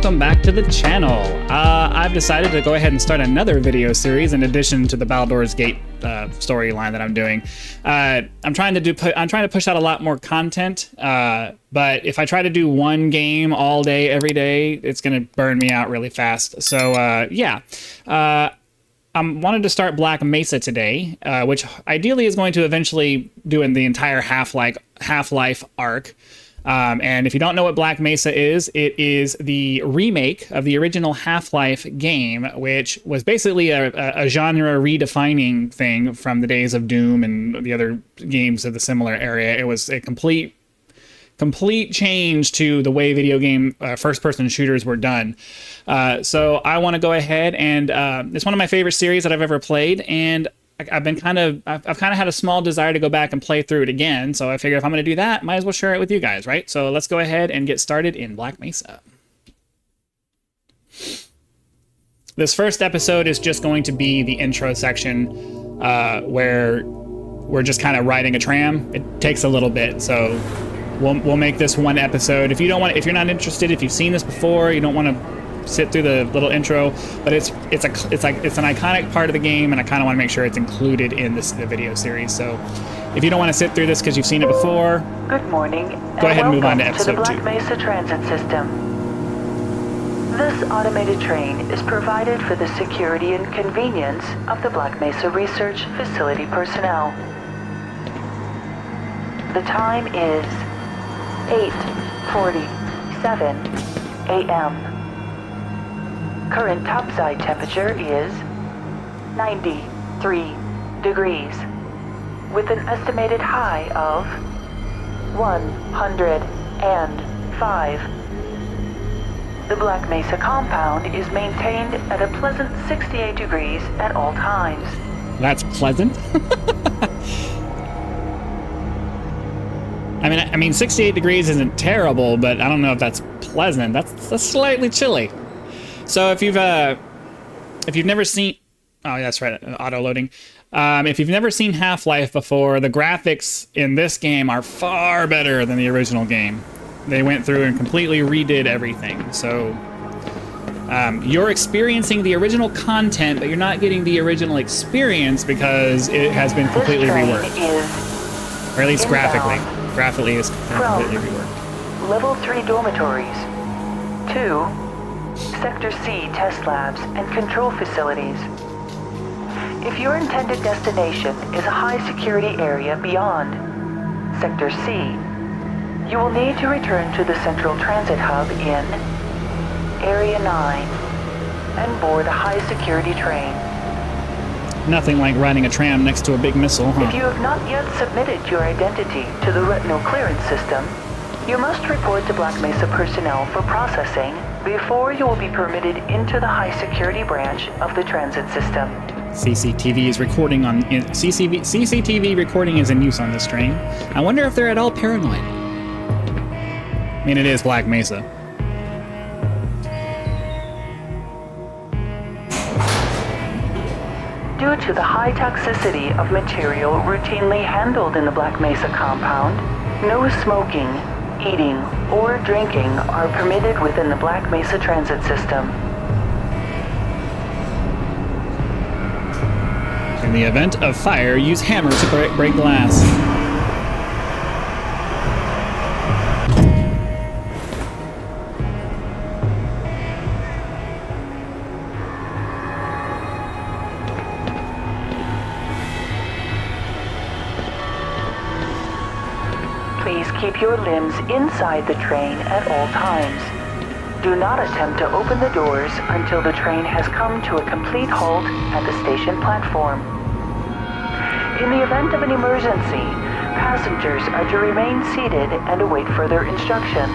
welcome back to the channel. I've decided to go ahead and start another video series in addition to the Baldur's Gate storyline that I'm doing. I'm trying to push out a lot more content, but if I try to do one game all day, every day, it's gonna burn me out really fast. So yeah. I wanted to start Black Mesa today, which ideally is going to eventually do in the entire Half-Life arc. And if you don't know what Black Mesa is, it is the remake of the original Half-Life game, which was basically a genre redefining thing from the days of Doom and the other games of the similar area. It was a complete change to the way video game first-person shooters were done. So I want to go ahead and it's one of my favorite series that I've ever played, and I've kind of had a small desire to go back and play through it again. So I figure if I'm going to do that, might as well share it with you guys, right? So let's go ahead and get started in Black Mesa. This first episode is just going to be the intro section where we're just kind of riding a tram. It takes a little bit, so we'll make this one episode. If you're not interested, if you've seen this before, you don't want to sit through the little intro, but it's an iconic part of the game, and I kind of want to make sure it's included in the video series. So if you don't want to sit through this because you've seen it before, good morning. Go ahead and move on to episode 2. To the Black Mesa Transit System. This automated train is provided for the security and convenience of the Black Mesa Research Facility personnel. The time is 8:47 a.m. Current topside temperature is 93 degrees, with an estimated high of 105. The Black Mesa compound is maintained at a pleasant 68 degrees at all times. That's pleasant? I mean 68 degrees isn't terrible, but I don't know if that's pleasant. That's slightly chilly. So if you've never seen, oh, that's right, auto loading. If you've never seen Half-Life before, the graphics in this game are far better than the original game. They went through and completely redid everything. So you're experiencing the original content, but you're not getting the original experience because it has been completely reworked. Or at least graphically. Graphically is completely reworked. Level 3 dormitories to Sector C test labs and control facilities. If your intended destination is a high security area beyond Sector C, you will need to return to the Central Transit Hub in Area 9 and board a high security train. Nothing like riding a tram next to a big missile, huh? If you have not yet submitted your identity to the retinal clearance system, you must report to Black Mesa personnel for processing before you will be permitted into the high security branch of the transit system. CCTV recording is in use on this train. I wonder if they're at all paranoid. I mean, it is Black Mesa. Due to the high toxicity of material routinely handled in the Black Mesa compound, no smoking, eating, or drinking are permitted within the Black Mesa transit system. In the event of fire, use hammer to break glass. Please keep your limbs inside the train at all times. Do not attempt to open the doors until the train has come to a complete halt at the station platform. In the event of an emergency, passengers are to remain seated and await further instruction.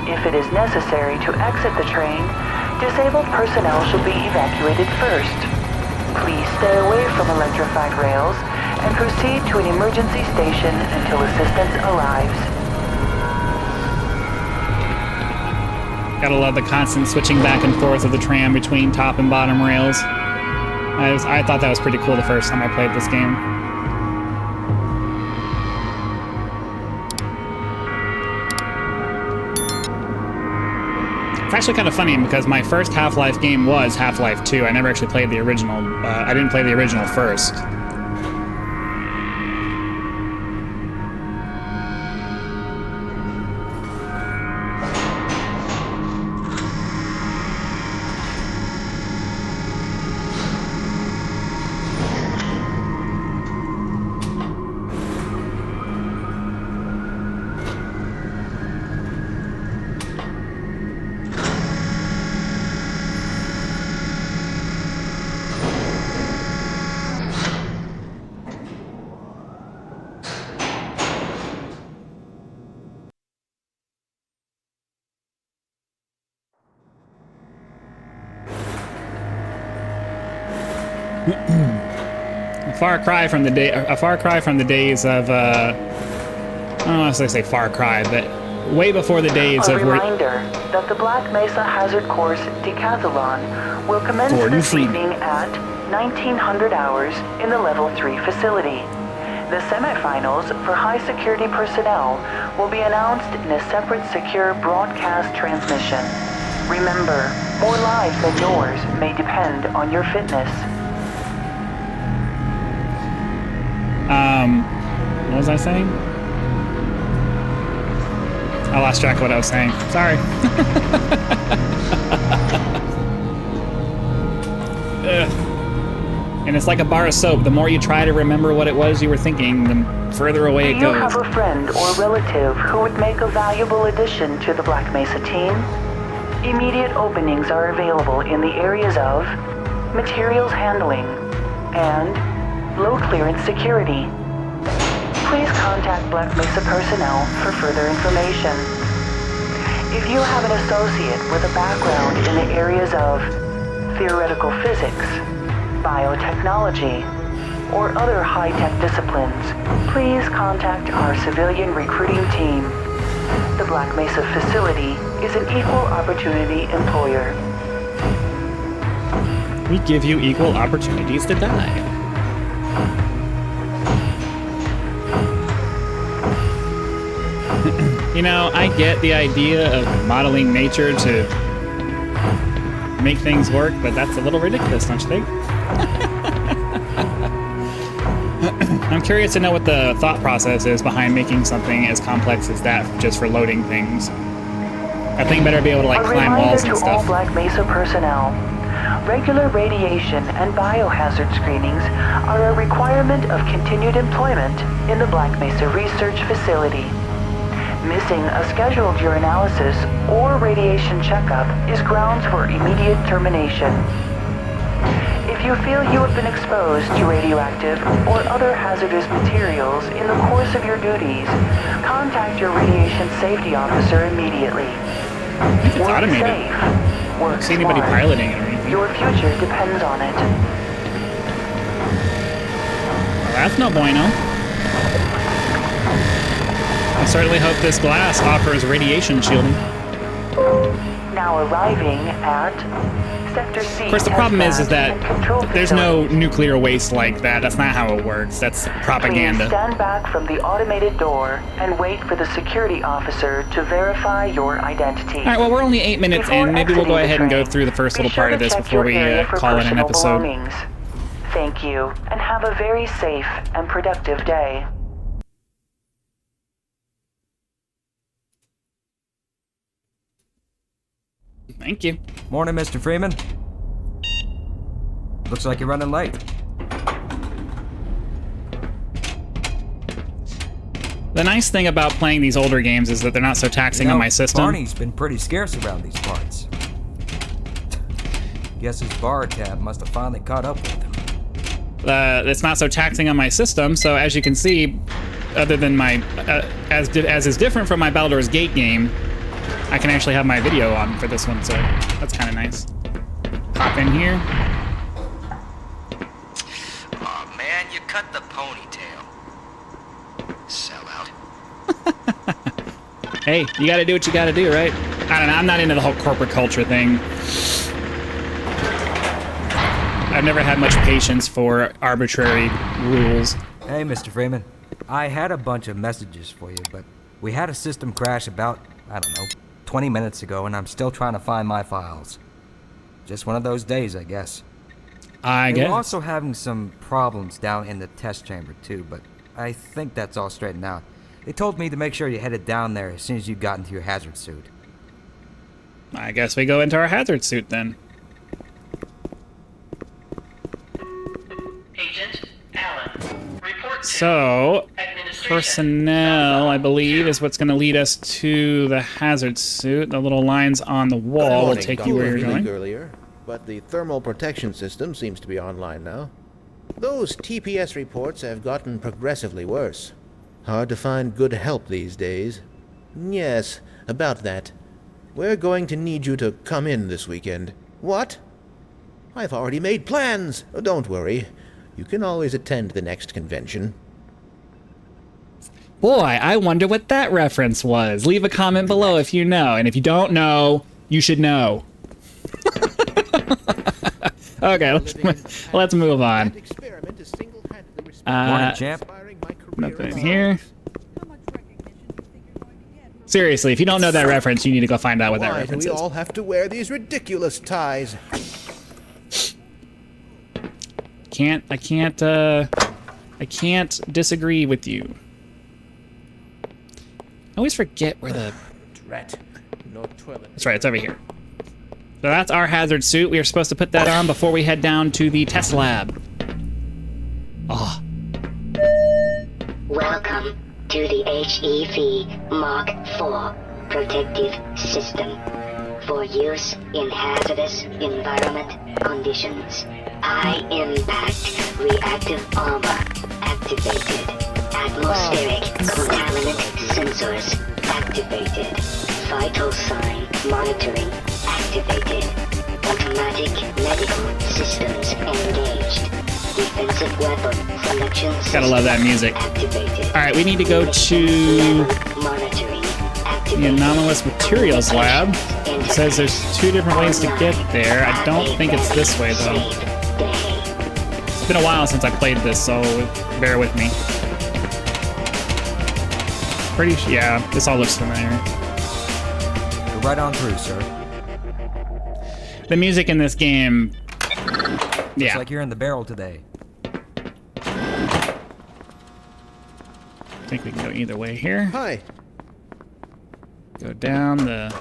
If it is necessary to exit the train, disabled personnel should be evacuated first. Please stay away from electrified rails and proceed to an emergency station until assistance arrives. Gotta love the constant switching back and forth of the tram between top and bottom rails. I thought that was pretty cool the first time I played this game. It's actually kind of funny because my first Half-Life game was Half-Life 2. I never actually played the original. I didn't play the original first. A far cry from the days of I don't know if I say far cry, but way before the days of where. A reminder that the Black Mesa Hazard Course Decathlon will commence this evening at 1900 hours in the Level 3 facility. The semifinals for high security personnel will be announced in a separate secure broadcast transmission. Remember, more lives than yours may depend on your fitness. What was I saying? I lost track of what I was saying. Sorry. And it's like a bar of soap. The more you try to remember what it was you were thinking, the further away it goes. Do you have a friend or relative who would make a valuable addition to the Black Mesa team? Immediate openings are available in the areas of materials handling and low clearance security. Please contact Black Mesa personnel for further information. If you have an associate with a background in the areas of theoretical physics, biotechnology, or other high-tech disciplines, please contact our civilian recruiting team. The Black Mesa facility is an equal opportunity employer. We give you equal opportunities to die. You know, I get the idea of modeling nature to make things work, but that's a little ridiculous, don't you think? I'm curious to know what the thought process is behind making something as complex as that just for loading things. That thing better be able to, like, climb walls and stuff. A reminder to all stuff. Black Mesa personnel. Regular radiation and biohazard screenings are a requirement of continued employment in the Black Mesa Research Facility. Missing a scheduled urinalysis or radiation checkup is grounds for immediate termination. If you feel you have been exposed to radioactive or other hazardous materials in the course of your duties, contact your radiation safety officer immediately. I think it's automated. Safe. I don't see anybody piloting it or anything. Your future depends on it. Well, that's no bueno. I certainly hope this glass offers radiation shielding. Now arriving at Sector C. Of course, the problem is that there's no nuclear waste like that. That's not how it works. That's propaganda. Please stand back from the automated door and wait for the security officer to verify your identity. All right, well, we're only 8 minutes in. Maybe we'll go ahead and go through the first little part of this before we call it an episode. Thank you, and have a very safe and productive day. Thank you. Morning, Mr. Freeman. Looks like you're running late. The nice thing about playing these older games is that they're not so taxing on my system. Barney's been pretty scarce around these parts. Guess his bar tab must have finally caught up with him. It's not so taxing on my system, so as you can see, other than my... as is different from my Baldur's Gate game, I can actually have my video on for this one, so that's kind of nice. Pop in here. Aw, man, you cut the ponytail. Sell out. Hey, you gotta do what you gotta do, right? I don't know, I'm not into the whole corporate culture thing. I've never had much patience for arbitrary rules. Hey, Mr. Freeman. I had a bunch of messages for you, but we had a system crash about, I don't know, 20 minutes ago, and I'm still trying to find my files. Just one of those days, I guess. I They were guess. also having some problems down in the test chamber, too, but I think that's all straightened out. They told me to make sure you headed down there as soon as you got into your hazard suit. I guess we go into our hazard suit then. Agent Allen, report to So, administration. personnel, I believe, is what's going to lead us to the hazard suit. The little lines on the wall will take you where you're going. Earlier, but the thermal protection system seems to be online now. Those TPS reports have gotten progressively worse. Hard to find good help these days. Yes, about that. We're going to need you to come in this weekend. What? I've already made plans. Oh, don't worry. You can always attend the next convention. Boy, I wonder what that reference was. Leave a comment below if you know, and if you don't know, you should know. Okay, let's move on. That experiment is single-handedly Morning, champ. inspiring my career Nothing in here. Seriously, if you don't know that reference, you need to go find out what that Why do reference we is. all have to wear these ridiculous ties? I can't disagree with you. I always forget where the... Drat. No toilet. That's right, it's over here. So that's our hazard suit. We are supposed to put that on before we head down to the test lab. Oh, Welcome to the HEV Mark IV protective system for use in hazardous environment conditions. High impact reactive armor activated. Atmospheric contaminant sensors activated. Vital sign monitoring activated. Automatic medical systems engaged. Defensive weapon selection system gotta love that music. activated. All right, we need to go to Monitoring the activated. anomalous materials lab. It says there's 2 different ways to get there. I don't think it's this way though. It's been a while since I played this, so bear with me. Yeah, this all looks familiar. Go right on through, sir. The music in this game, Looks yeah. like you're in the barrel today. I think we can go either way here. Hi. Go down the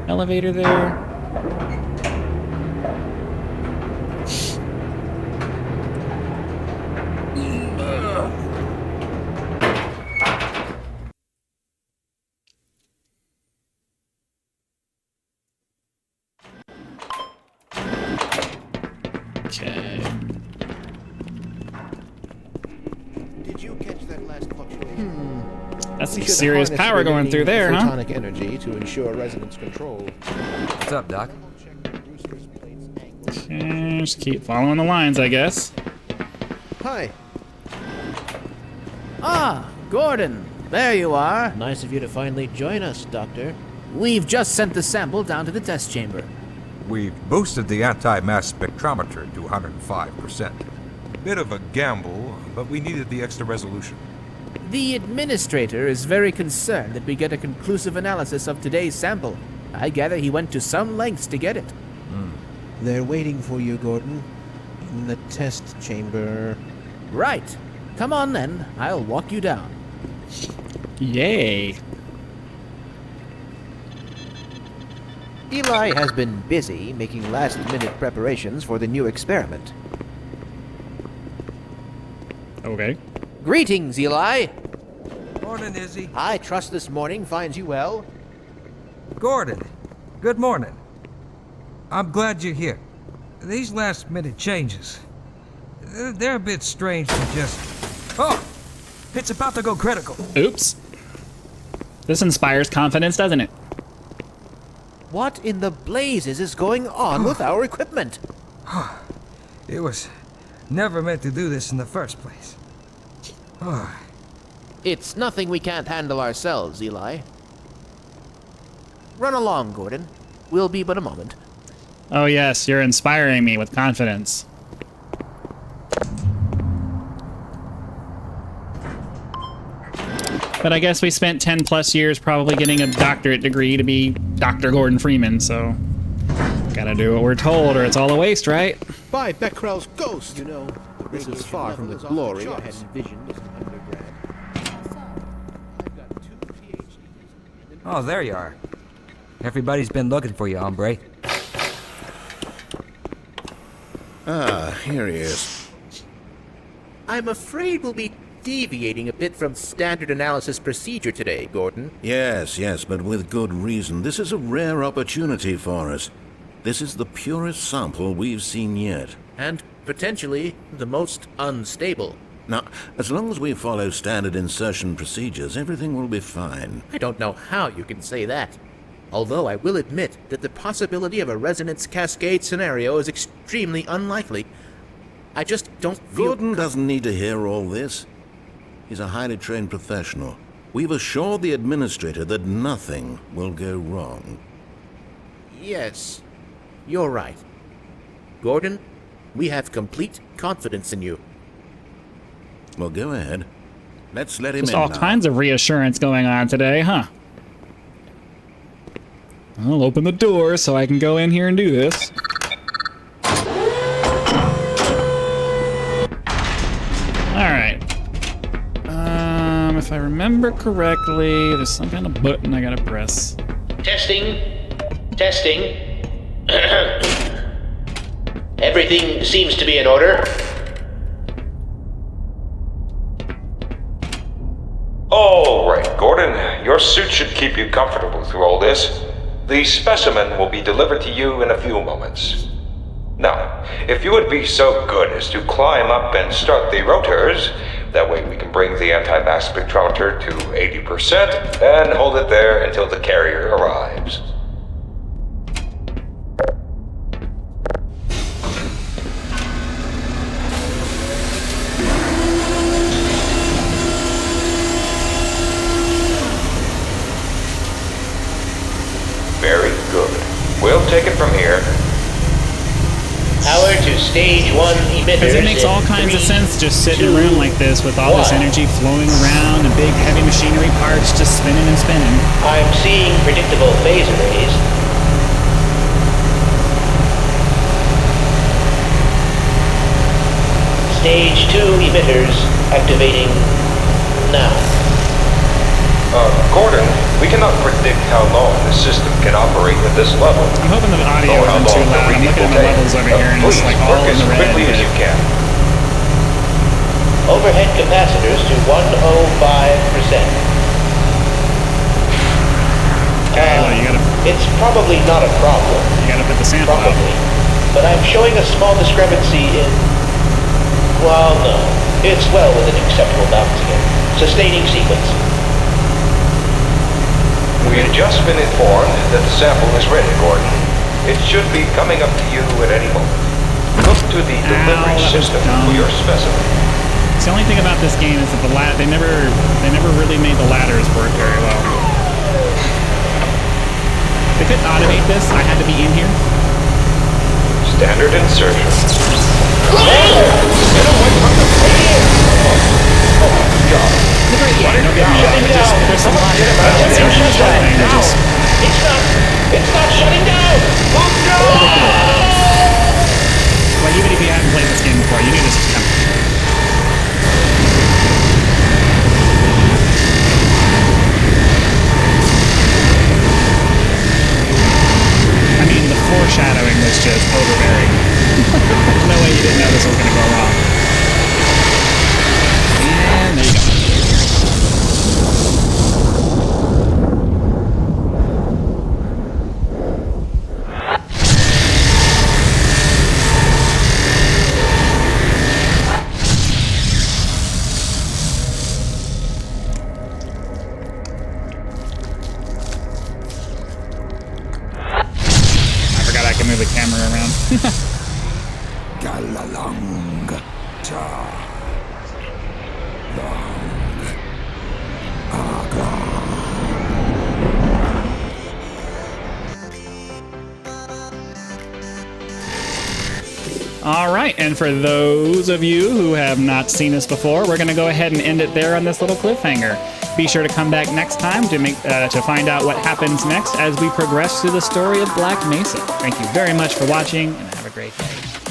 elevator there. Okay. Did you catch that last fluctuation? That's We some should serious harness power going through there, huh? photonic energy to ensure resonance control. What's up, Doc? Okay, just keep following the lines, I guess. Hi. Ah, Gordon, there you are. Nice of you to finally join us, Doctor. We've just sent the sample down to the test chamber. We've boosted the anti-mass spectrometer to 105%. Bit of a gamble, but we needed the extra resolution. The administrator is very concerned that we get a conclusive analysis of today's sample. I gather he went to some lengths to get it. They're waiting for you, Gordon. In the test chamber. Right. Come on then, I'll walk you down. Yay. Eli has been busy making last-minute preparations for the new experiment. Okay. Greetings, Eli. Morning, Izzy. I trust this morning finds you well. Gordon, good morning. I'm glad you're here. These last-minute changes, they're a bit strange to just... Oh! It's about to go critical. Oops. This inspires confidence, doesn't it? What in the blazes is going on with our equipment? It was never meant to do this in the first place. It's nothing we can't handle ourselves, Eli. Run along, Gordon. We'll be but a moment. Oh yes, you're inspiring me with confidence. But I guess we spent 10 plus years probably getting a doctorate degree to be Dr. Gordon Freeman, so gotta do what we're told or it's all a waste, right? By Becquerel's ghost! You know, this is far from the glory I had envisioned as an undergrad. I've got 2 PhDs. Oh, there you are. Everybody's been looking for you, hombre. Ah, here he is. I'm afraid we'll be deviating a bit from standard analysis procedure today, Gordon. Yes, but with good reason. This is a rare opportunity for us. This is the purest sample we've seen yet. And potentially the most unstable. Now, as long as we follow standard insertion procedures, everything will be fine. I don't know how you can say that. Although I will admit that the possibility of a resonance cascade scenario is extremely unlikely. I just don't feel... Gordon doesn't need to hear all this. He's a highly trained professional. We've assured the administrator that nothing will go wrong. Yes, you're right. Gordon, we have complete confidence in you. Well, go ahead. Let's let him Just in all now. kinds of reassurance going on today, huh? I'll open the door so I can go in here and do this. Alright. If I remember correctly, there's some kind of button I gotta press. Testing. Everything seems to be in order. All right, Gordon. Your suit should keep you comfortable through all this. The specimen will be delivered to you in a few moments. Now, if you would be so good as to climb up and start the rotors, that way we can bring the anti-mass spectrometer to 80% and hold it there until the carrier arrives. Very good. We'll take it from here. Power to stage 1 emitters. Because it makes all kinds of sense just sitting in a room like this with all this energy flowing around and big heavy machinery parts just spinning and spinning. I'm seeing predictable phase arrays. Stage 2 emitters activating now. Gordon, we cannot predict how long the system can operate at this level. I'm hoping the audio isn't too loud. I'm looking at the levels over here and it's like all in the red. Quickly as you can. Overhead capacitors to 105%. Okay, well, you gotta... It's probably not a problem. You gotta put the sample out. Probably. But I'm showing a small discrepancy in... Well, no. It's well within acceptable bounds again. Sustaining sequence. We had just been informed that the sample is ready, Gordon. It should be coming up to you at any moment. Look to the delivery system for your specimen. The only thing about this game is that they never really made the ladders work very well. They couldn't automate this. I had to be in here. Standard insertion. Get away from the radio! Oh my God! Just press the button. It's not shutting down! Oh no! Well, even if you haven't played this game before, you knew this was coming. I mean, the foreshadowing was just overbearing. There's no way you didn't know this was going to go wrong. right, and for those of you who have not seen us before, we're going to go ahead and end it there on this little cliffhanger. Be sure to come back next time to find out what happens next as we progress through the story of Black Mesa. Thank you very much for watching, and have a great day.